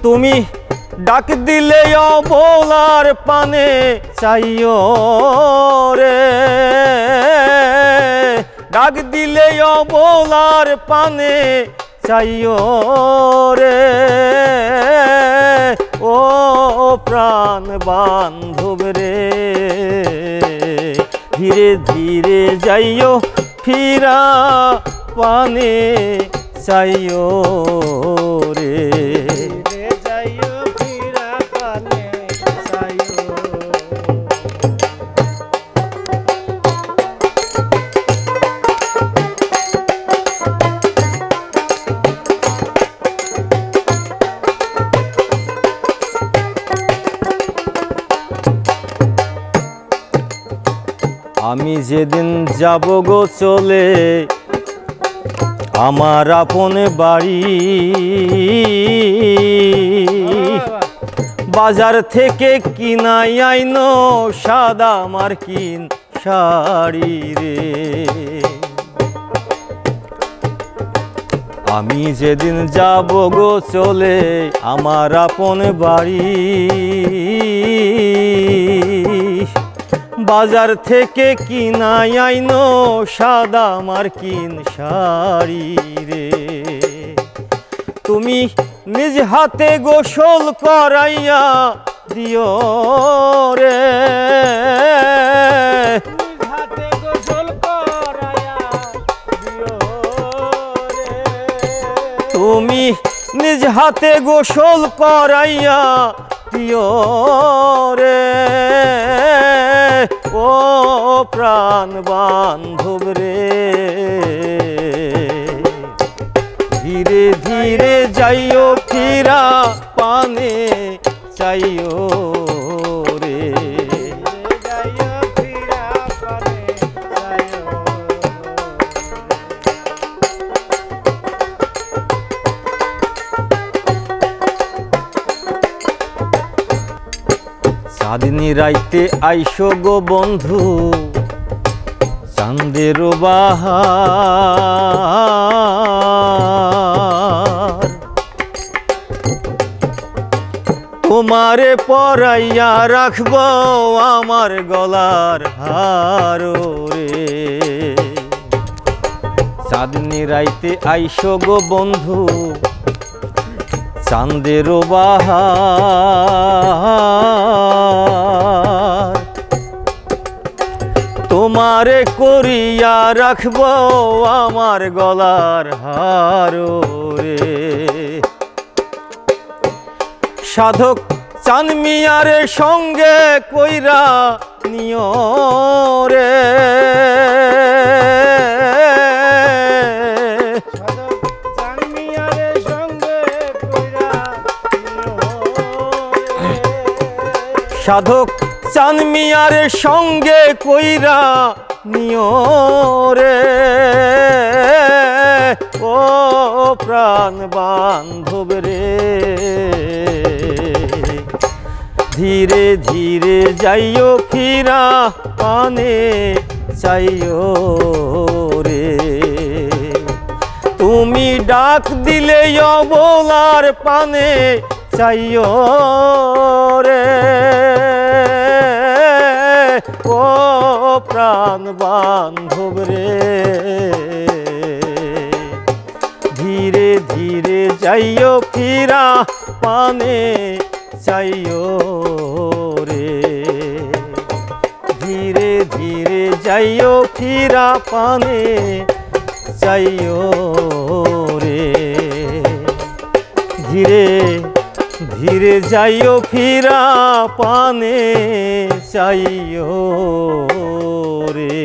তুমি ডাক দিলে অবলার পানে চাইও রে, ডাক দিলে অবলার পানে চাইও রে, ও প্রাণ বান্ধব রে। ধীরে ধীরে যাইও ফিরা পানে চাইও রে। আমি যেদিন যাব গো চলে আমার আপন বাড়ি, বাজার থেকে কিনাই আইনো সাদা মার্কিন শাড়ি রে। আমি যেদিন যাব গো চলে আমার আপন বাড়ি, বাজার থেকে কিনাই আইনো সাদা মার্কিন শাড়ি রে। তুমি নিজ হাতে গোসল করাইয়া দিও রে, তুমি নিজ হাতে গোসল করাইয়া দিও রে, ও প্রাণ বান্ধব রে। ধীরে ধীরে যাইও ফিরা পানে চাইও রে। চাঁদনি রাইতে আইসো গো বন্ধু চাঁদের বাহার, তোমারে পরাইয়া রাখব আমার গলার হার রে। চাঁদনি রাইতে আইসো গো বন্ধু চাঁদের বাহার, তোমারে করিয়া রাখব আমার গলার হার রে। সাধক চান মিয়ারে সঙ্গে কইরা নিও রে, সাধক চান মিয়ারে সঙ্গে কইরা নিও রে, ও প্রাণ বান্ধব রে। ধীরে ধীরে যাইও ফিরা পানে চাইও রে। তুমি ডাক দিলে অবলার পানে চাইও রে, ও প্রাণ বান্ধব রে। ধীরে ধীরে যাইও ফিরা পানে চাইও রে। ধীরে ধীরে যাইও ফিরা পানে চাইও রে। ধীরে ধীরে যাইও ফিরা পানে চাইও রে।